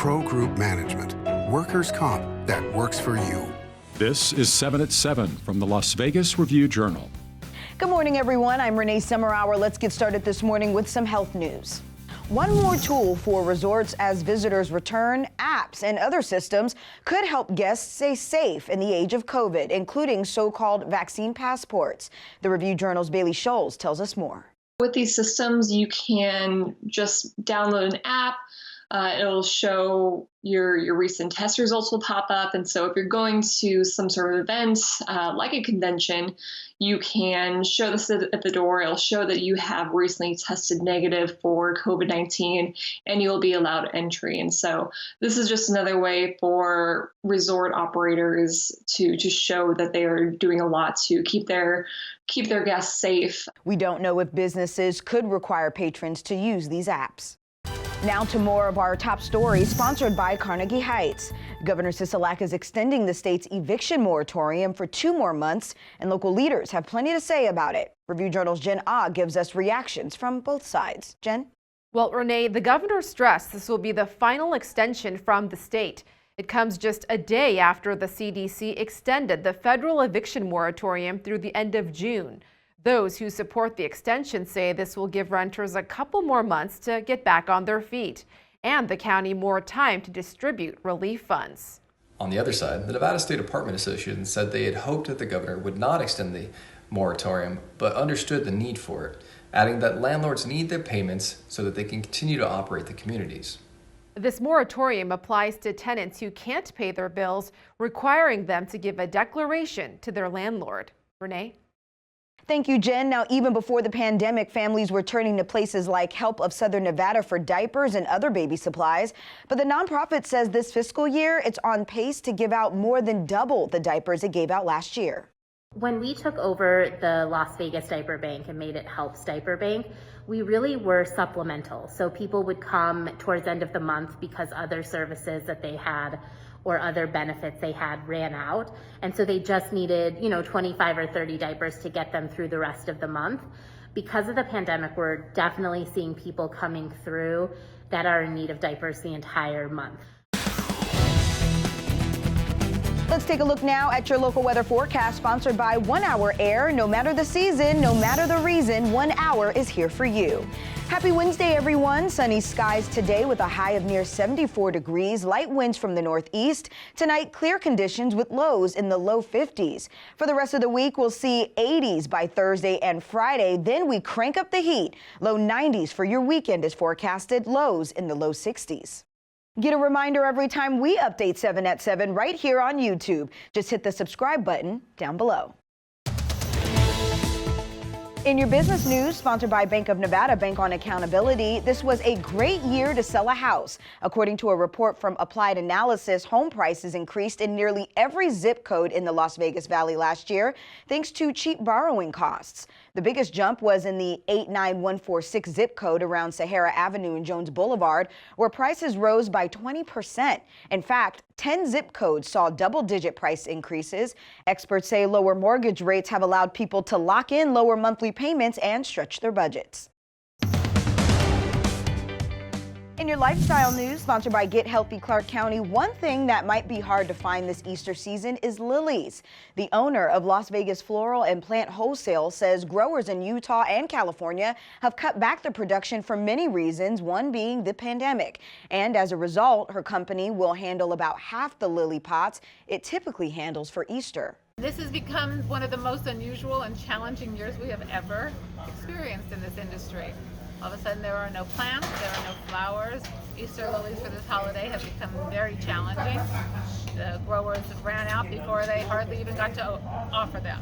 Pro Group Management. Workers' comp that works for you. This is 7 at 7 from the Las Vegas Review-Journal. Good morning, everyone. I'm Renee Summerhour. Let's get started this morning with some health news. One more tool for resorts as visitors return, apps and other systems could help guests stay safe in the age of COVID, including so-called vaccine passports. The Review-Journal's Bailey Scholes tells us more. With these systems, you can just download an app. It'll show your recent test results will pop up. And so if you're going to some sort of event, like a convention, you can show this at the door. It'll show that you have recently tested negative for COVID-19 and you'll be allowed entry. And so this is just another way for resort operators to show that they are doing a lot to keep their guests safe. We don't know if businesses could require patrons to use these apps. Now to more of our top stories, sponsored by Carnegie Heights. Governor Sisolak is extending the state's eviction moratorium for 2 more months, and local leaders have plenty to say about it. Review-Journal's Jen Ah gives us reactions from both sides. Jen? Well, Renee, the governor stressed this will be the final extension from the state. It comes just a day after the CDC extended the federal eviction moratorium through the end of June. Those who support the extension say this will give renters a couple more months to get back on their feet and the county more time to distribute relief funds. On the other side, the Nevada State Apartment Association said they had hoped that the governor would not extend the moratorium, but understood the need for it, adding that landlords need their payments so that they can continue to operate the communities. This moratorium applies to tenants who can't pay their bills, requiring them to give a declaration to their landlord. Renee? Thank you, Jen. Now, even before the pandemic, families were turning to places like Help of Southern Nevada for diapers and other baby supplies. But the nonprofit says this fiscal year, it's on pace to give out more than double the diapers it gave out last year. When we took over the Las Vegas Diaper Bank and made it Help's Diaper Bank, we really were supplemental. So people would come towards the end of the month because other services that they had or other benefits they had ran out. And so they just needed, 25 or 30 diapers to get them through the rest of the month. Because of the pandemic, we're definitely seeing people coming through that are in need of diapers the entire month. Let's take a look now at your local weather forecast, sponsored by 1 Hour Air. No matter the season, no matter the reason, 1 hour is here for you. Happy Wednesday, everyone. Sunny skies today with a high of near 74 degrees, light winds from the northeast. Tonight, clear conditions with lows in the low 50s. For the rest of the week, we'll see 80s by Thursday and Friday. Then we crank up the heat. Low 90s for your weekend is forecasted, lows in the low 60s. Get a reminder every time we update 7 at 7 right here on YouTube. Just hit the subscribe button down below. In your business news, sponsored by Bank of Nevada, Bank on Accountability, this was a great year to sell a house. According to a report from Applied Analysis, home prices increased in nearly every zip code in the Las Vegas Valley last year, thanks to cheap borrowing costs. The biggest jump was in the 89146 zip code around Sahara Avenue and Jones Boulevard, where prices rose by 20%. In fact, 10 zip codes saw double-digit price increases. Experts say lower mortgage rates have allowed people to lock in lower monthly payments and stretch their budgets. In your lifestyle news, sponsored by Get Healthy Clark County, one thing that might be hard to find this Easter season is lilies. The owner of Las Vegas Floral and Plant Wholesale says growers in Utah and California have cut back their production for many reasons, one being the pandemic. And as a result, her company will handle about half the lily pots it typically handles for Easter. This has become one of the most unusual and challenging years we have ever experienced in this industry. All of a sudden there are no plants, there are no flowers. Easter lilies for this holiday have become very challenging. The growers ran out before they hardly even got to offer them.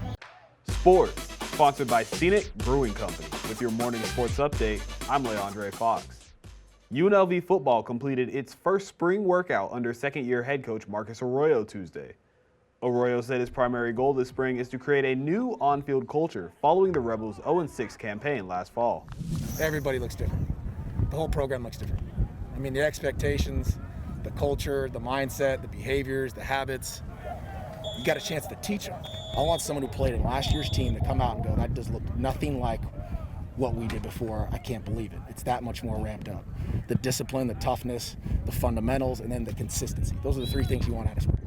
Sports, sponsored by Scenic Brewing Company. With your morning sports update, I'm Leandre Fox. UNLV football completed its first spring workout under second-year head coach Marcus Arroyo Tuesday. Arroyo said his primary goal this spring is to create a new on-field culture following the Rebels' 0-6 campaign last fall. Everybody looks different. The whole program looks different. I mean, the expectations, the culture, the mindset, the behaviors, the habits, you got a chance to teach them. I want someone who played in last year's team to come out and go, that just looked nothing like what we did before, I can't believe it. It's that much more ramped up. The discipline, the toughness, the fundamentals, and then the consistency. Those are the three things you want out of spring.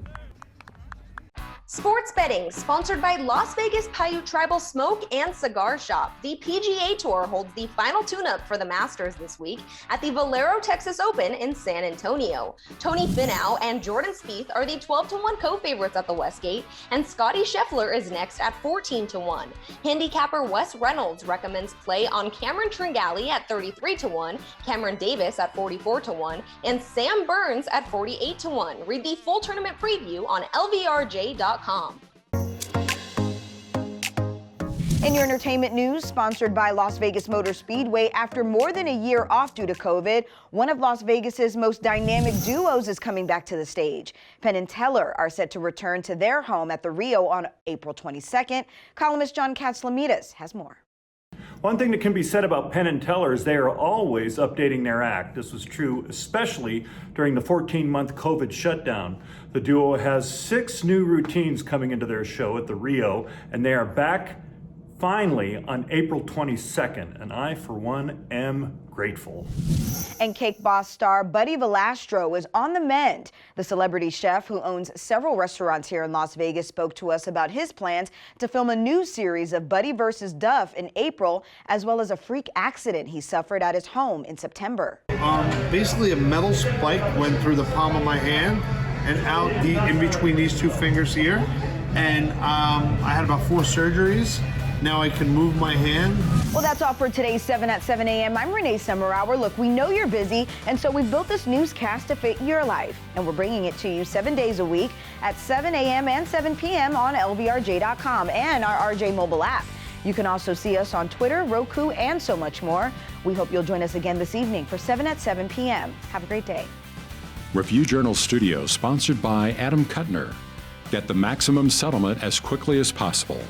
Sports betting, sponsored by Las Vegas Paiute Tribal Smoke and Cigar Shop. The PGA Tour holds the final tune-up for the Masters this week at the Valero Texas Open in San Antonio. Tony Finau and Jordan Spieth are the 12-1 co-favorites at the Westgate, and Scottie Scheffler is next at 14-1. Handicapper Wes Reynolds recommends play on Cameron Tringali at 33-1, Cameron Davis at 44-1, and Sam Burns at 48-1. Read the full tournament preview on lvrj.com. In your entertainment news, sponsored by Las Vegas Motor Speedway, after more than a year off due to COVID, one of Las Vegas's most dynamic duos is coming back to the stage. Penn and Teller are set to return to their home at the Rio on April 22nd. Columnist John KATSILOMETES has more. One thing that can be said about Penn and Teller is they are always updating their act. This was true especially during the 14-month COVID shutdown. The duo has 6 new routines coming into their show at the Rio, and they are back finally on April 22nd, and I, for one, am grateful. And Cake Boss star Buddy VALASTRO is on the mend. The celebrity chef, who owns several restaurants here in Las Vegas, spoke to us about his plans to film a new series of Buddy vs. Duff in April, as well as a freak accident he suffered at his home in September. Basically, a metal spike went through the palm of my hand and out in between these 2 fingers here, and I had about 4 surgeries. Now I can move my hand. Well, that's all for today's 7 at 7 a.m. I'm Renee Summerhour. Look, we know you're busy, and so we built this newscast to fit your life. And we're bringing it to you 7 days a week at 7 a.m. and 7 p.m. on lvrj.com and our RJ mobile app. You can also see us on Twitter, Roku, and so much more. We hope you'll join us again this evening for 7 at 7 p.m. Have a great day. Review Journal Studio, sponsored by Adam Kuttner. Get the maximum settlement as quickly as possible.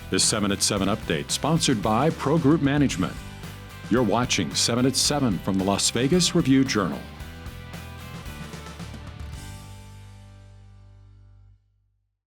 This 7 at 7 update, sponsored by Pro Group Management. You're watching 7 at 7 from the Las Vegas Review Journal.